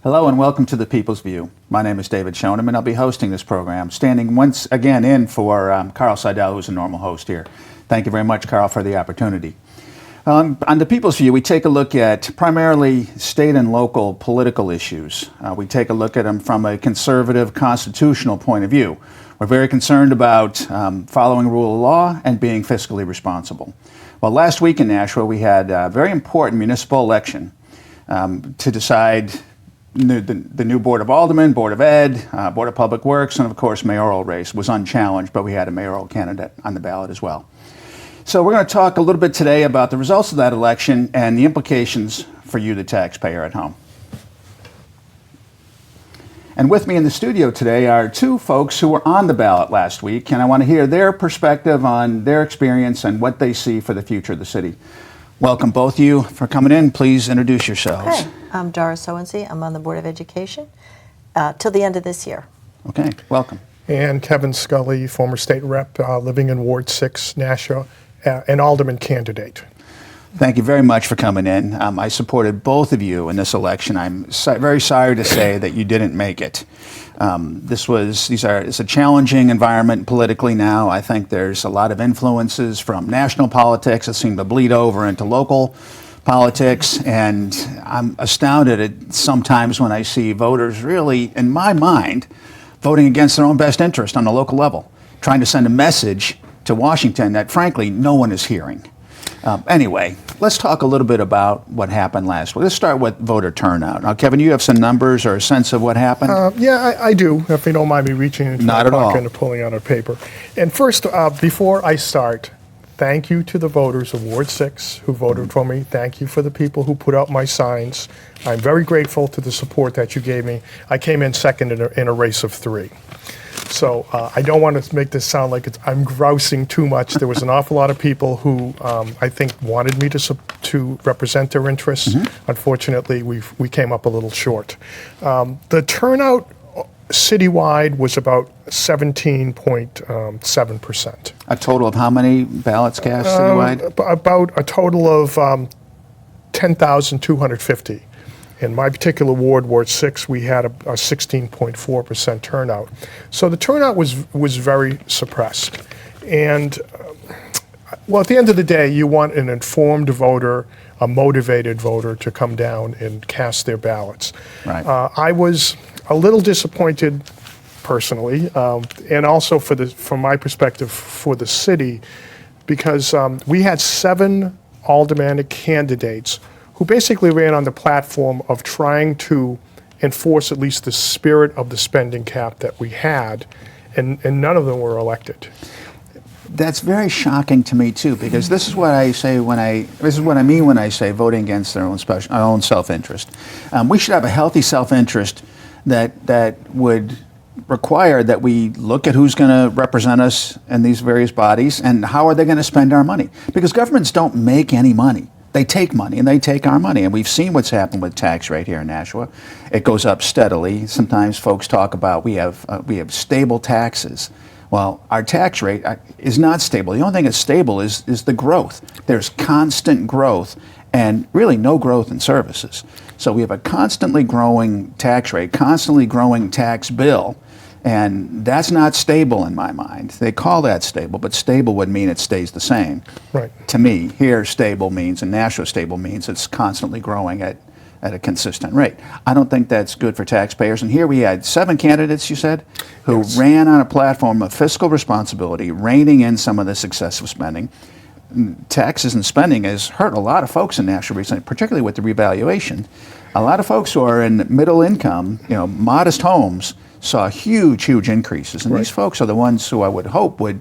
Hello and welcome to The People's View. My name is David Schoenem and I'll be hosting this program, standing once again in for Carl Seidel, who's a normal host here. Thank you very much, Carl, for the opportunity. On The People's View, we take a look at primarily state and local political issues. We take a look at them from a conservative constitutional point of view. We're very concerned about following rule of law and being fiscally responsible. Well, last week in Nashua, we had a very important municipal election to decide the new Board of Aldermen, Board of Ed, Board of Public Works, and of course mayoral race was unchallenged, but we had a mayoral candidate on the ballot as well. So we're going to talk a little bit today about the results of that election and the implications for you, the taxpayer at home. And with me in the studio today are two folks who were on the ballot last week, and I want to hear their perspective on their experience and what they see for the future of the city. Welcome both of you for coming in. Please introduce yourselves. Okay, I'm Doris Owensy. I'm on the Board of Education till the end of this year. Okay, welcome. And Kevin Scully, former state rep, living in Ward 6, Nashua, an alderman candidate. Thank you very much for coming in. I supported both of you in this election. I'm very sorry to say that you didn't make it. It's a challenging environment politically now. I think there's a lot of influences from national politics that seem to bleed over into local politics, and I'm astounded at sometimes when I see voters really, in my mind, voting against their own best interest on the local level, trying to send a message to Washington that, frankly, no one is hearing. Anyway, let's talk a little bit about what happened last week. Let's start with voter turnout. Now, Kevin, you have some numbers or a sense of what happened? Yeah, I do, if you don't mind me reaching into my pocket and pulling out a paper. And first, before I start, thank you to the voters of Ward 6 who voted for me. Thank you for the people who put out my signs. I'm very grateful to the support that you gave me. I came in second in a race of 3. So I don't want to make this sound like I'm grousing too much. There was an awful lot of people who I think wanted me to represent their interests. Mm-hmm. Unfortunately, we came up a little short. The turnout citywide was about 17.7%. A total of how many ballots cast citywide? About a total of 10,250. In my particular ward, Ward 6, we had a 16.4% turnout. So the turnout was very suppressed. And, well, at the end of the day, you want an informed voter, a motivated voter to come down and cast their ballots. Right. I was a little disappointed personally, and also from my perspective for the city, because we had 7 aldermanic candidates who basically ran on the platform of trying to enforce at least the spirit of the spending cap that we had, and none of them were elected. That's very shocking to me too, because this is what I mean when I say voting against our own self-interest. We should have a healthy self-interest that would require that we look at who's going to represent us in these various bodies and how are they going to spend our money, because governments don't make any money. They take money, and they take our money. And we've seen what's happened with tax rate here in Nashua. It goes up steadily. Sometimes folks talk about we have stable taxes. Well, our tax rate is not stable. The only thing that's stable is the growth. There's constant growth and really no growth in services. So we have a constantly growing tax rate, constantly growing tax bill, and that's not stable in my mind. They call that stable, but stable would mean it stays the same. Right. To me, here stable means, and Nashua stable means it's constantly growing at a consistent rate. I don't think that's good for taxpayers. And here we had 7 candidates, you said, who ran on a platform of fiscal responsibility, reining in some of this excessive spending. Taxes and spending has hurt a lot of folks in Nashua recently, particularly with the revaluation. A lot of folks who are in middle income, modest homes, saw huge increases. And these folks are the ones who I would hope would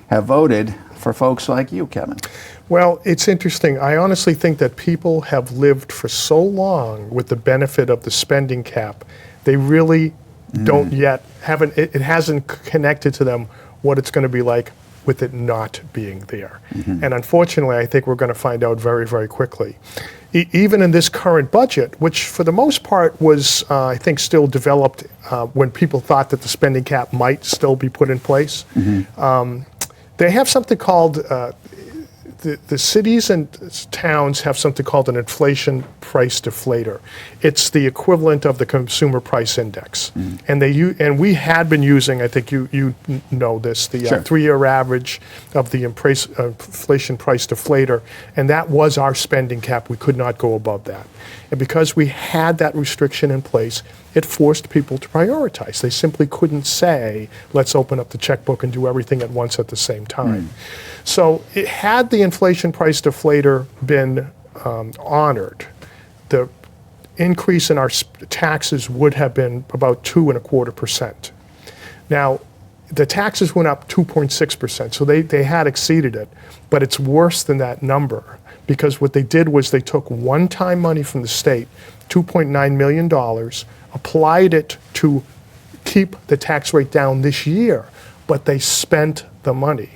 have voted for folks like you, Kevin. Well, it's interesting. I honestly think that people have lived for so long with the benefit of the spending cap, they really don't yet, it hasn't connected to them what it's going to be like with it not being there. Mm-hmm. And unfortunately, I think we're going to find out very, very quickly. Even in this current budget, which for the most part was, I think, still developed when people thought that the spending cap might still be put in place, they have something called the cities and towns have something called an inflation price deflator. It's the equivalent of the consumer price index. And we had been using, I think you know this, the Sure. 3-year average of the inflation price deflator, and that was our spending cap. We could not go above that. And because we had that restriction in place, it forced people to prioritize. They simply couldn't say, let's open up the checkbook and do everything at once at the same time. So had the inflation price deflator been honored, the increase in our taxes would have been about 2.25%. Now, the taxes went up 2.6%, so they had exceeded it, but it's worse than that number, because what they did was they took one-time money from the state, $2.9 million, applied it to keep the tax rate down this year, but they spent the money.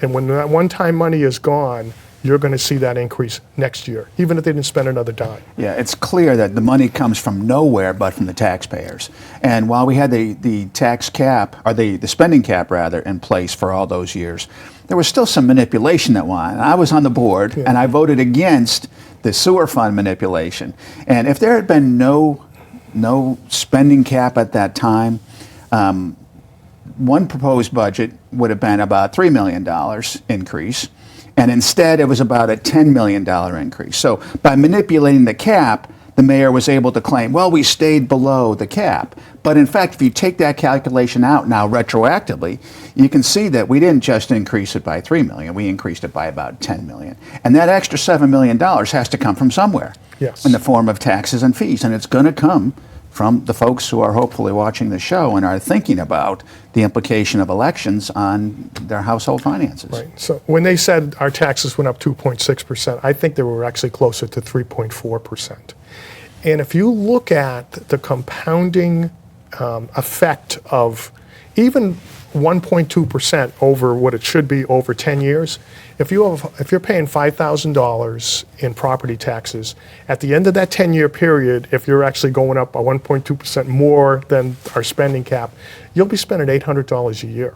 And when that one-time money is gone, you're going to see that increase next year, even if they didn't spend another dime. Yeah, it's clear that the money comes from nowhere but from the taxpayers. And while we had the tax cap, or the spending cap rather, in place for all those years, there was still some manipulation that went on. I was on the board, and I voted against the sewer fund manipulation. And if there had been no spending cap at that time, one proposed budget would have been about $3 million increase, and instead it was about a $10 million increase. So by manipulating the cap, the mayor was able to claim, well, we stayed below the cap. But in fact, if you take that calculation out now retroactively, you can see that we didn't just increase it by $3 million, we increased it by about $10 million. And that extra $7 million has to come from somewhere. Yes. In the form of taxes and fees, and it's going to come from the folks who are hopefully watching the show and are thinking about the implication of elections on their household finances. Right. So when they said our taxes went up 2.6%, I think they were actually closer to 3.4%. And if you look at the compounding effect of even 1.2% over what it should be over 10 years, if you're paying $5,000 in property taxes, at the end of that 10-year period, if you're actually going up by 1.2% more than our spending cap, you'll be spending $800 a year.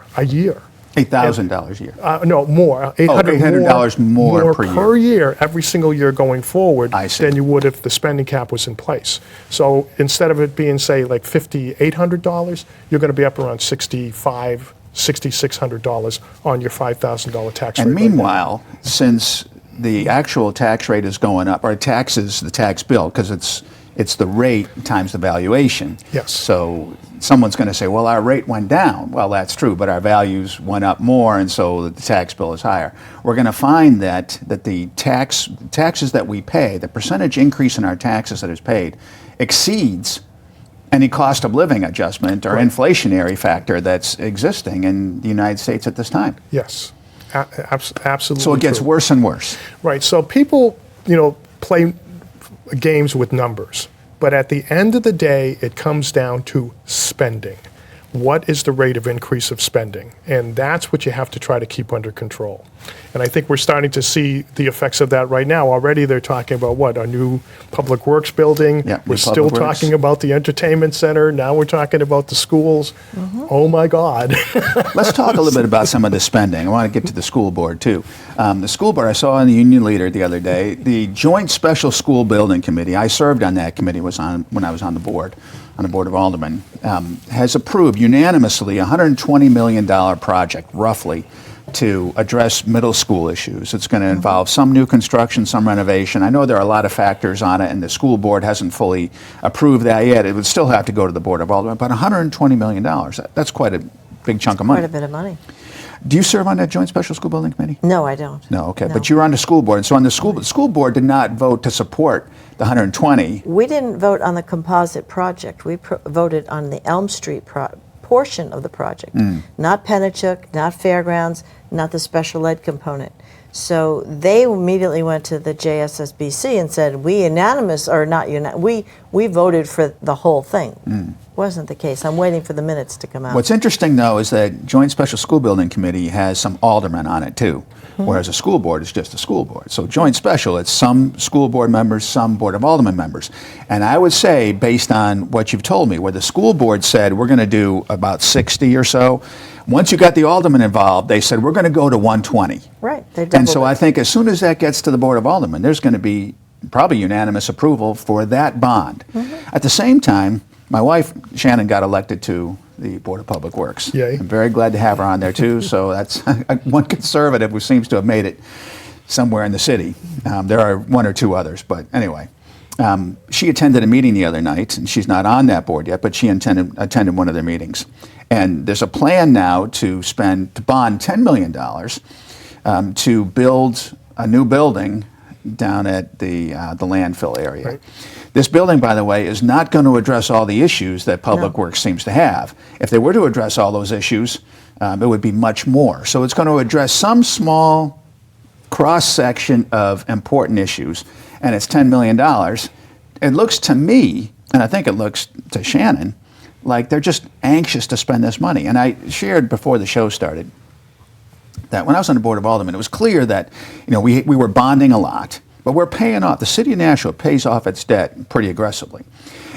$8,000 a year. No, more. $800 more per year, every single year going forward, I see. than you would if the spending cap was in place. So instead of it being, say, like $5,800, you're going to be up around $6,600 on your $5,000 tax rate. And meanwhile, since the actual tax rate is going up, or taxes, the tax bill, because it's the rate times the valuation. Yes. So someone's going to say, well, our rate went down. Well, that's true, but our values went up more, and so the tax bill is higher. We're going to find that the taxes that we pay, the percentage increase in our taxes that is paid, exceeds any cost of living adjustment or inflationary factor that's existing in the United States at this time. Yes, absolutely. So it gets true. worse and worse. Right. So people, play games with numbers, but at the end of the day, it comes down to spending. What is the rate of increase of spending? And that's what you have to try to keep under control. And I think we're starting to see the effects of that right now. Already they're talking about a new public works building. Yeah, we're new still public works. talking about the entertainment center. Now we're talking about the schools. Oh my God. Let's talk a little bit about some of the spending. I want to get to the school board too. The school board, I saw in the Union Leader the other day, the Joint Special School Building Committee, I served on that committee when I was on the Board of Aldermen, has approved unanimously a $120 million project, roughly, to address middle school issues. It's going to involve some new construction, some renovation. I know there are a lot of factors on it, and the school board hasn't fully approved that yet. It would still have to go to the Board of Aldermen, but $120 million, that's quite a big chunk of money. Quite a bit of money. Do you serve on that Joint Special School Building Committee? No, I don't. No, okay. But you're on the school board. And so on the school board did not vote to support the 120. We didn't vote on the composite project. We voted on the Elm Street portion of the project, not Pennachuck, not Fairgrounds, not the special ed component. So they immediately went to the JSSBC and said, we voted for the whole thing. wasn't the case. I'm waiting for the minutes to come out. What's interesting, though, is that Joint Special School Building Committee has some aldermen on it, too, whereas a school board is just a school board. So Joint Special, it's some school board members, some Board of Aldermen members. And I would say, based on what you've told me, where the school board said we're going to do about 60 or so, once you got the aldermen involved, they said we're going to go to 120. Right, they And doubled so it. I think as soon as that gets to the Board of Aldermen, there's going to be probably unanimous approval for that bond. At the same time, my wife, Shannon, got elected to the Board of Public Works. Yay. I'm very glad to have her on there, too. So that's one conservative who seems to have made it somewhere in the city. There are one or two others, but anyway. She attended a meeting the other night, and she's not on that board yet, but she attended one of their meetings. And there's a plan now to bond $10 million to build a new building down at the landfill area. Right. This building, by the way, is not going to address all the issues that Public No. Works seems to have. If they were to address all those issues, it would be much more. So it's going to address some small cross-section of important issues, and it's $10 million. It looks to me, and I think it looks to Shannon, like they're just anxious to spend this money. And I shared before the show started that when I was on the Board of Aldermen, it was clear that we were bonding a lot, but we're paying off. The city of Nashua pays off its debt pretty aggressively.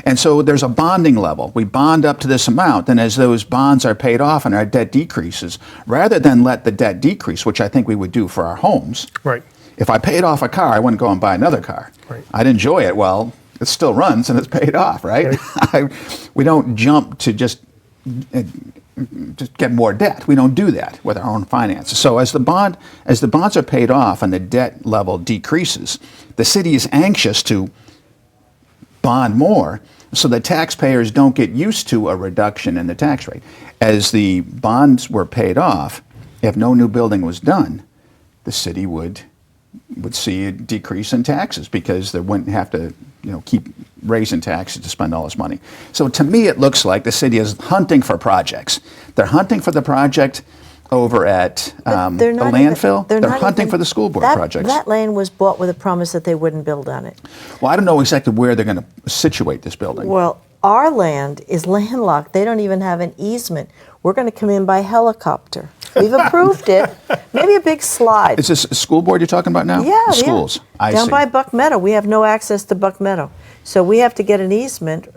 And so there's a bonding level. We bond up to this amount, and as those bonds are paid off and our debt decreases, rather than let the debt decrease, which I think we would do for our homes, Right. if I paid off a car, I wouldn't go and buy another car. Right. I'd enjoy it. Well, it still runs and it's paid off, right? We don't jump to just get more debt. We don't do that with our own finances. So as the bonds are paid off and the debt level decreases, the city is anxious to bond more so that taxpayers don't get used to a reduction in the tax rate. As the bonds were paid off, if no new building was done, the city would see a decrease in taxes because they wouldn't have to keep raising taxes to spend all this money. So to me, it looks like the city is hunting for projects. They're hunting for the project over at the They're not landfill. even- They're not hunting even- for the school board that, projects. That land was bought with a promise that they wouldn't build on it. Well, I don't know exactly where they're going to situate this building. Well, our land is landlocked. They don't even have an easement. We're going to come in by helicopter. We've approved it. Maybe a big slide. Is this a school board you're talking about now? Yeah, The schools. Yeah. I Down see. by Buck Meadow, we have no access to Buck Meadow, so we have to get an easement.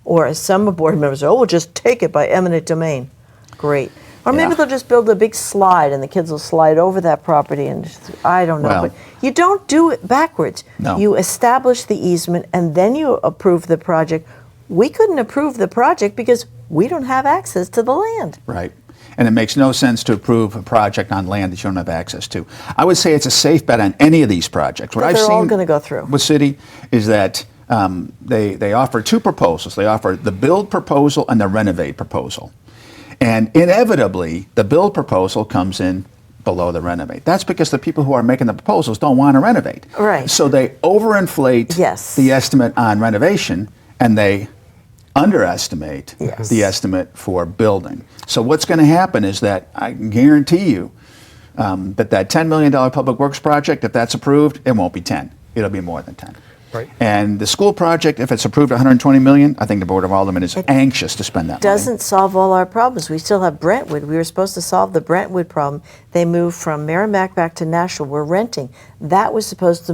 Or as some board members say, we'll just take it by eminent domain. Great. Or maybe Yeah. they'll just build a big slide, and the kids will slide over that property. And I don't know, Well- but you don't do it backwards. No. You establish the easement, and then you approve the project. We couldn't approve the project because we don't have access to the land. Right. And it makes no sense to approve a project on land that you don't have access to. I would say it's a safe bet on any of these projects. What But I've they're seen all gonna go through. with City is that they offer two proposals. They offer the build proposal and the renovate proposal. And inevitably, the build proposal comes in below the renovate. That's because the people who are making the proposals don't want to renovate. Right. So they overinflate Yes. the estimate on renovation, and they underestimate Yes. the estimate for building. So what's going to happen is that I can guarantee you that $10 million public works project, if that's approved, it won't be 10. It'll be more than 10. Right. And the school project, if it's approved $120 million, I think the Board of Aldermen is anxious to spend that money. Doesn't solve all our problems. We still have Brentwood. We were supposed to solve the Brentwood problem. They moved from Merrimack back to Nashua. We're renting. They were supposed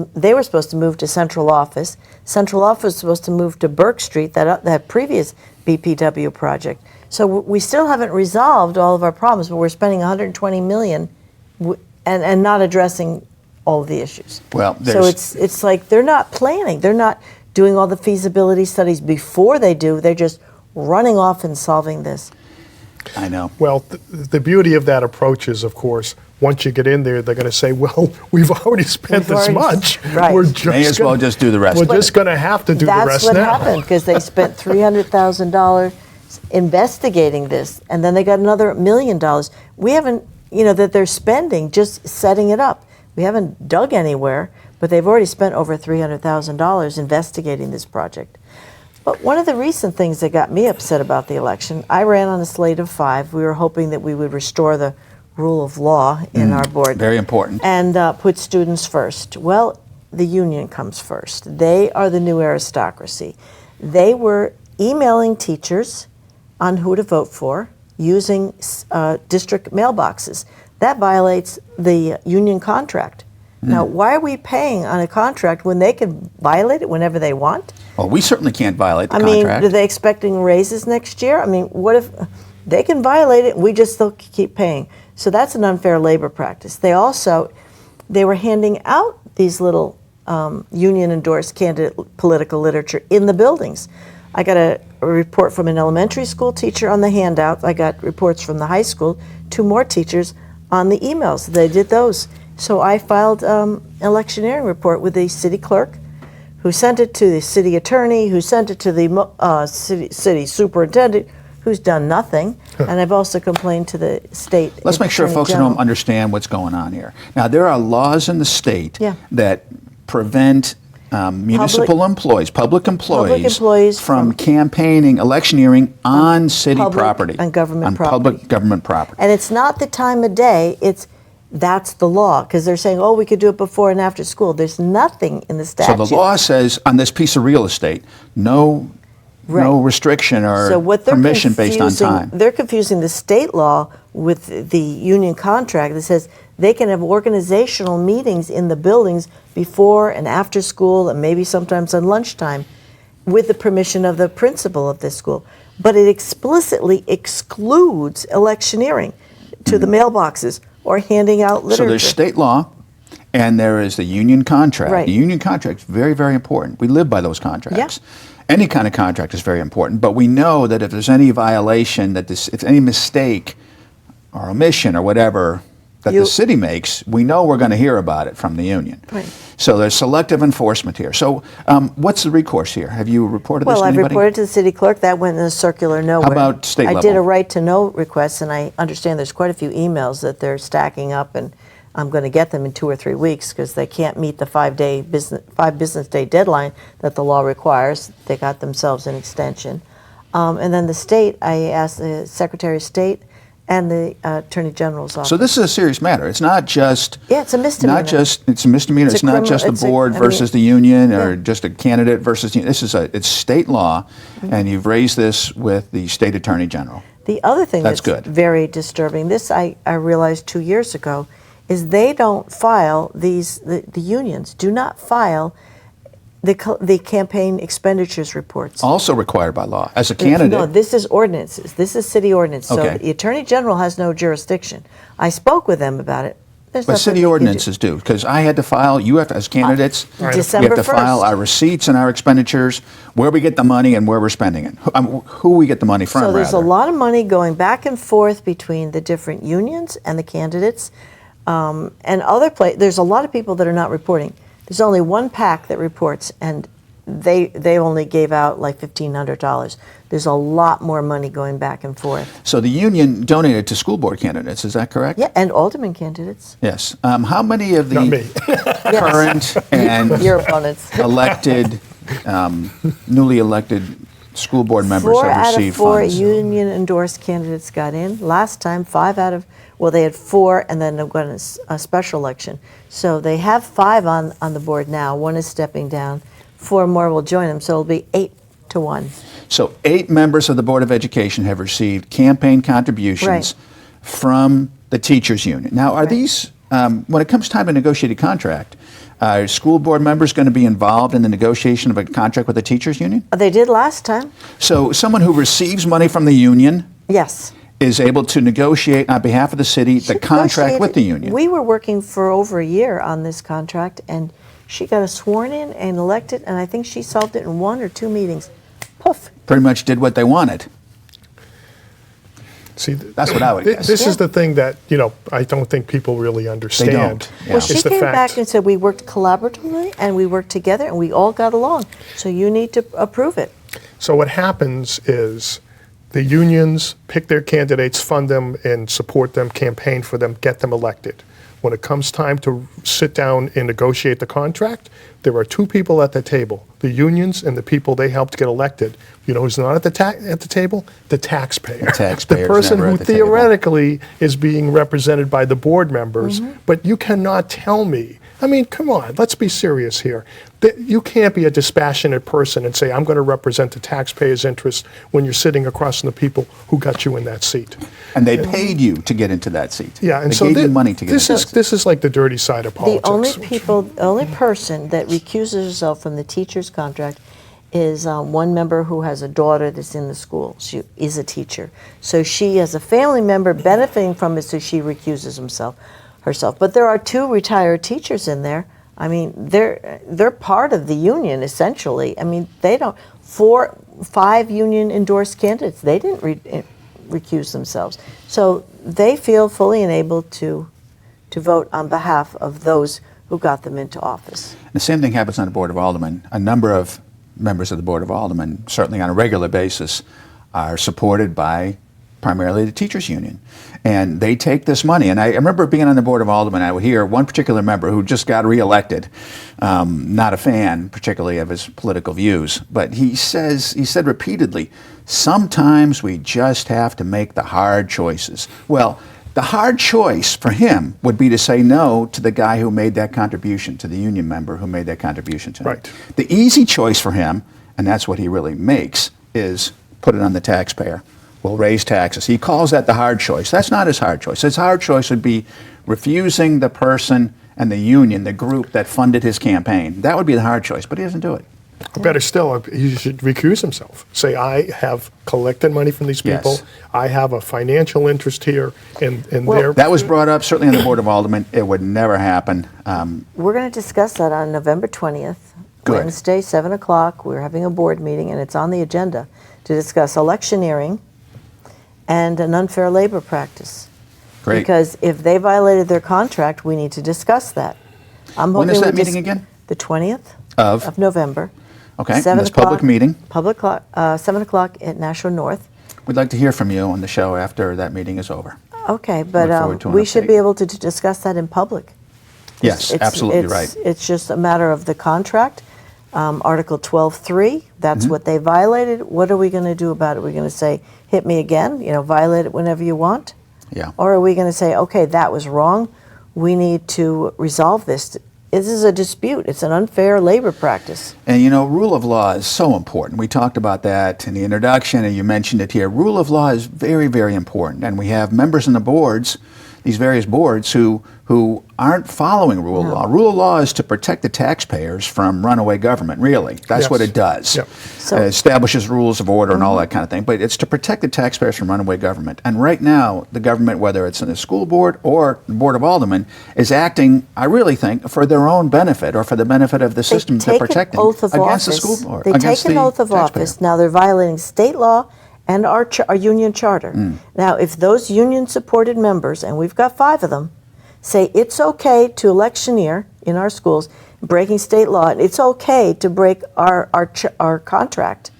to move to central office. Central office was supposed to move to Burke Street, that previous BPW project. So we still haven't resolved all of our problems, but we're spending $120 million and not addressing all of the issues. Well, so there's- it's like they're not planning. They're not doing all the feasibility studies before they do. They're just running off and solving this. I know. Well, the beauty of that approach is, of course, once you get in there, they're going to say, well, we've already spent We've this already- much. right. We're just May as well gonna- just do the rest. We're just going to have to do the That's rest what now. happened because they spent $300,000 investigating this, and then they got another $1 million. We haven't, that they're spending just setting it up. We haven't dug anywhere, but they've already spent over $300,000 investigating this project. But one of the recent things that got me upset about the election, I ran on a slate of 5. We were hoping that we would restore the rule of law in our board. Very important. And put students first. Well, the union comes first. They are the new aristocracy. They were emailing teachers on who to vote for using district mailboxes. That violates the union contract. Now, why are we paying on a contract when they can violate it whenever they want? Well, we certainly can't violate the I mean, contract. are they expecting raises next year? I mean, what if they can violate it and we just still keep paying? So that's an unfair labor practice. They were handing out these little union-endorsed candidate political literature in the buildings. I got a report from an elementary school teacher on the handout. I got reports from the high school, 2 more teachers on the emails. They did those. So I filed an electioneering report with the city clerk, who sent it to the city attorney, who sent it to the city superintendent, who's done nothing. And I've also complained to the state. Let's make sure attorney folks at general. home understand what's going on here. Now, there are laws in the state Yeah. that prevent municipal employees, public employees from campaigning, electioneering on city public property. and government on property. public government property. And it's not the time of day, that's the law, because they're saying, oh, we could do it before and after school. There's nothing in the So statute. the law says on this piece of real estate, no restriction or So what they're permission based on time. They're confusing the state law with the union contract that says they can have organizational meetings in the buildings before and after school and maybe sometimes on lunchtime with the permission of the principal of this school. But it explicitly excludes electioneering to the mailboxes or handing out literature. So there's state law, and there is the union contract. Right. The union contract is very, very important. We live by those contracts. Any kind of contract is very important, but we know that if there's any violation, if any mistake or omission or whatever that the city makes, we know we're going to hear about it from the union. Right. So there's selective enforcement here. So what's the recourse here? Have you reported this Well, to I've anybody? reported to the city clerk. That went in a circular nowhere. about state I did level? a right to know request, and I understand there's quite a few emails that they're stacking up, and I'm going to get them in 2 or 3 weeks because they can't meet the 5 business day deadline that the law requires. They got themselves an extension. And then the state, I asked the Secretary of State and the Attorney General's office. So this is a serious matter. It's not just Yeah, it's a misdemeanor. It's a misdemeanor. It's It's, a not criminal- just the it's a- board I mean, versus the union or yeah. just a candidate versus the, it's state law, and you've raised this with the state attorney general. The other thing That's that's good. very disturbing, this I realized 2 years ago, is they don't file the unions do not file the campaign expenditures reports. Also required by law as a candidate. No, this is ordinances. This is city ordinance. Okay. So the Attorney General has no jurisdiction. I spoke with them about it. There's But nothing city we can do. ordinances do, because I had to file, you have to, as candidates, we December have to file 1st. our receipts and our expenditures, where we get the money and where we're spending it, who we get the money from, So there's rather. a lot of money going back and forth between the different unions and the candidates, and there's a lot of people that are not reporting. There's only one PAC that reports, and they only gave out like $1,500. There's a lot more money going back and forth. So the union donated to school board candidates, is that correct? Yeah, and alderman candidates. Yes. How many of Not me. the current and Your opponents. elected, newly elected school board members 4 have out of received 4 funds? union-endorsed candidates got in. Last time, 5 out of, well, they had 4, and then they've got a special election. So they have 5 on the board now. 1 is stepping down. 4 more will join them, so it'll be 8 to 1. So 8 members of the Board of Education have received campaign contributions Right. from the teachers union. Now, are these, when it comes time to negotiate a contract, are school board members going to be involved in the negotiation of a contract with the teachers union? They did last time. So someone who receives money from the union Yes. is able to negotiate on behalf of the city the contract with the union. We were working for over a year on this contract, and she got us sworn in and elected, and I think she solved it in 1 or 2 meetings. Poof. Pretty much did what they wanted. See, That's what I would guess. This is Yeah. the thing that, I don't think people really understand. don't, yeah. Well, It's she the came fact- back and said we worked collaboratively and we worked together and we all got along. So you need to approve it. So what happens is the unions pick their candidates, fund them, and support them, campaign for them, get them elected. When it comes time to sit down and negotiate the contract, there are 2 people at the table, the unions and the people they helped get elected. You know who's not at the table? The taxpayer. The taxpayer's person never who at the table. theoretically is being represented by the board members. But you cannot tell me I mean, come on, let's be serious here. You can't be a dispassionate person and say, I'm going to represent the taxpayers' interest when you're sitting across from the people who got you in that seat. And they paid you to get into that seat. Yeah, and they so gave you money to get into that seat. this is like the dirty side of politics. The only person that recuses herself from the teacher's contract is one member who has a daughter that's in the school. She is a teacher. So she, as a family member, benefiting from it, so she recuses herself. But there are 2 retired teachers in there. I mean, they're part of the union, essentially. I mean, they don't, 5 union-endorsed candidates, they didn't recuse themselves. So they feel fully enabled to vote on behalf of those who got them into office. The same thing happens on the Board of Aldermen. A number of members of the Board of Aldermen, certainly on a regular basis, are supported by primarily the teachers union. And they take this money. And I remember being on the Board of Aldermen, I would hear one particular member who just got reelected, not a fan particularly of his political views, but he said repeatedly, sometimes we just have to make the hard choices. Well, the hard choice for him would be to say no to the guy who made that contribution, to the union member who made that contribution to him. Right. The easy choice for him, and that's what he really makes, is put it on the taxpayer. We'll raise taxes. He calls that the hard choice. That's not his hard choice. His hard choice would be refusing the person and the union, the group that funded his campaign. That would be the hard choice, but he doesn't do it. Better still, he should recuse himself. Say, I have collected money from these people. Yes. I have a financial interest here in their... That was brought up certainly on the Board of Aldermen. It would never happen. We're going to discuss that on November 20th, Good. Wednesday, 7 o'clock. We're having a board meeting, and it's on the agenda to discuss electioneering and an unfair labor practice. Great. Because if they violated their contract, we need to discuss that. When is that meeting again? The 20th Of November. Okay, and 7 this public o'clock- meeting. 7 o'clock at National North. We'd like to hear from you on the show after that meeting is over. Okay, Look forward but to an we should update. be able to discuss that in public. Yes, absolutely right. It's just a matter of the contract, Article 12.3, that's Mm-hmm. what they violated. What are we going to do about it? We're going to say, hit me again, violate it whenever you want? Yeah. Or are we going to say, okay, that was wrong, we need to resolve this? This is a dispute. It's an unfair labor practice. And rule of law is so important. We talked about that in the introduction, and you mentioned it here. Rule of law is very, very important. And we have members on the boards, these various boards, who aren't following rule of law. Rule of law is to protect the taxpayers from runaway government, really. That's Yes. what it does. Yep. So- It establishes rules of order and all that kind of thing. But it's to protect the taxpayers from runaway government. And right now, the government, whether it's in the school board or the Board of Aldermen, is acting, I really think, for their own benefit or for the benefit of the system They they're take an protecting oath of against the office. school board. They against take an the oath of taxpayer. office. Now they're violating state law and our union charter. Now, if those union-supported members, and we've got 5 of them, say it's okay to electioneer in our schools, breaking state law, and it's okay to break our contract,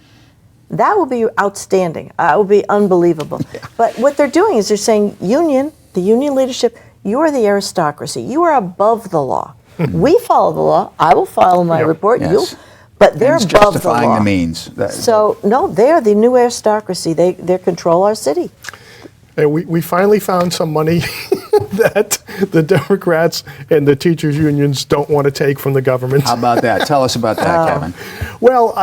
that will be outstanding. It will be unbelievable. But what they're doing is they're saying, the union leadership, you are the aristocracy. You are above the law. We follow the law. I will follow my Yep. report. Yes. But they're And it's above the justifying law. the means. So no, they're the new aristocracy. They control our city. And we finally found some money that the Democrats and the teachers' unions don't want to take from the government. How about that? Tell us about that, Kevin. Well,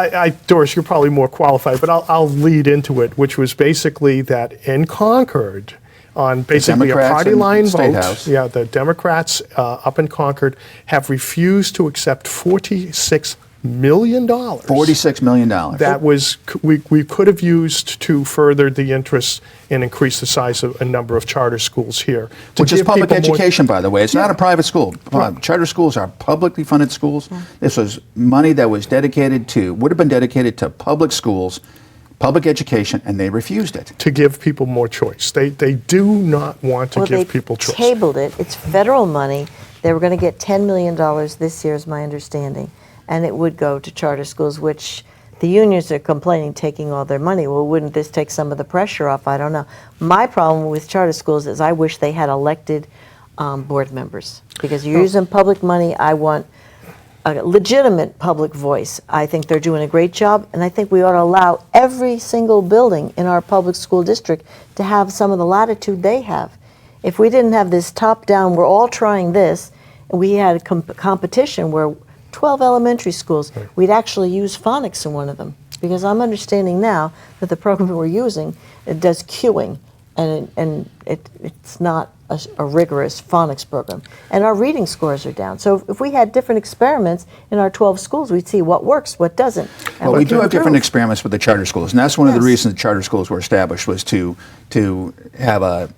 Doris, you're probably more qualified, but I'll lead into it, which was basically that in Concord, on basically a Democrats party in line State vote, House. the Democrats up in Concord have refused to accept $46 million. $46 million. That was we could have used to further the interests and increase the size of a number of charter schools here. to Which is give public people more- education, by the way. It's not Yeah. a private school. Right. Charter schools are publicly funded schools. This was money that would have been dedicated to public schools, public education, and they refused it. to give people more choice. They do not want to give people choice. They tabled it. It's federal money. They were going to get $10 million this year, is my understanding, and it would go to charter schools, which the unions are complaining taking all their money. Well, wouldn't this take some of the pressure off? I don't know. My problem with charter schools is I wish they had elected board members, because you're using public money. I want a legitimate public voice. I think they're doing a great job, and I think we ought to allow every single building in our public school district to have some of the latitude they have. If we didn't have this top-down, we're all trying this, we had a competition where 12 elementary schools, we'd actually use phonics in one of them. Because I'm understanding now that the program we're using, it does cueing, and it's not a rigorous phonics program. And our reading scores are down. So if we had different experiments in our 12 schools, we'd see what works, what doesn't. And Well, we what do can have different improve. experiments with the charter schools, and that's one of the Yes. reasons the charter schools were established, was to have a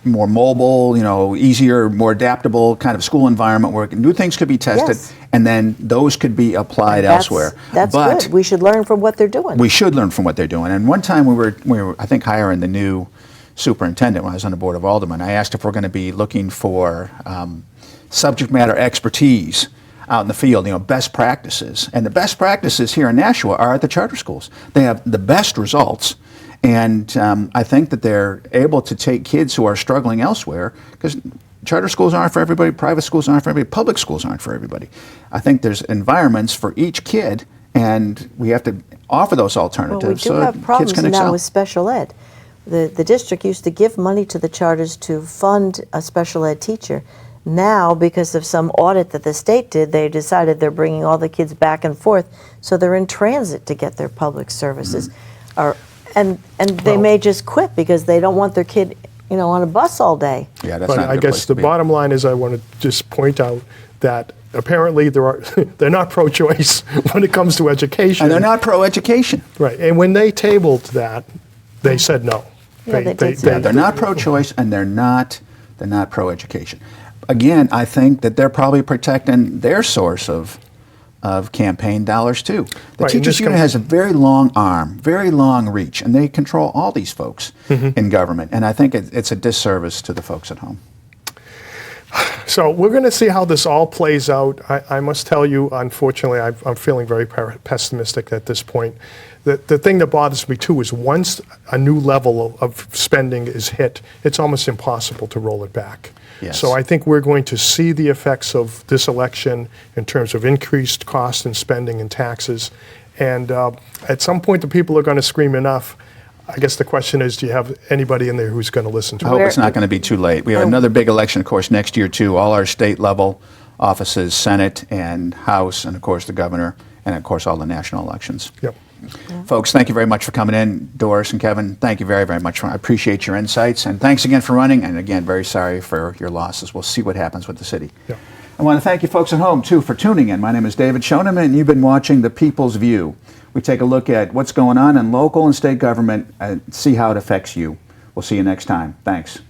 more mobile, easier, more adaptable kind of school environment where new things could be tested, Yes. and then those could be applied elsewhere. That's But good. We should learn from what they're doing. we should learn from what they're doing. And one time we were I think, hiring the new superintendent when I was on the Board of Aldermen. I asked if we're going to be looking for subject matter expertise out in the field, best practices. And the best practices here in Nashua are at the charter schools. They have the best results. And I think that they're able to take kids who are struggling elsewhere, because charter schools aren't for everybody, private schools aren't for everybody, public schools aren't for everybody. I think there's environments for each kid, and we have to offer those Well, alternatives we do so have that kids problems can now excel. with special ed. The district used to give money to the charters to fund a special ed teacher. Now, because of some audit that the state did, they decided they're bringing all the kids back and forth, so they're in transit to get their public services. And they Well- may just quit because they don't want their kid, on a bus all day. Yeah, that's But not a I good place guess to the be. bottom line is I want to just point out that apparently they're not pro-choice when it comes to education. And they're not pro-education. Right, and when they tabled that, they said no. Yeah, they did say Yeah, they're not pro-choice, and they're not pro-education. Again, I think that they're probably protecting their source of campaign dollars too. The Right, and teachers this union comes- has a very long arm, very long reach, and they control all these folks Mm-hmm. in government. And I think it's a disservice to the folks at home. So we're going to see how this all plays out. I must tell you, unfortunately, I'm feeling very pessimistic at this point. The thing that bothers me too is once a new level of spending is hit, it's almost impossible to roll it back. Yes. So I think we're going to see the effects of this election in terms of increased cost and spending and taxes. And at some point, the people are going to scream enough. I guess the question is, do you have anybody in there who's going to listen to I it? hope it's not going to be too late. We have another big election, of course, next year too. All our state level offices, Senate and House, and of course the governor, and of course all the national elections. Yep. Folks, thank you very much for coming in. Doris and Kevin, thank you very, very much. I appreciate your insights, and thanks again for running, and again, very sorry for your losses. We'll see what happens with the city. Yeah. I want to thank you folks at home, too, for tuning in. My name is David Schoeneman, and you've been watching The People's View. We take a look at what's going on in local and state government and see how it affects you. We'll see you next time. Thanks.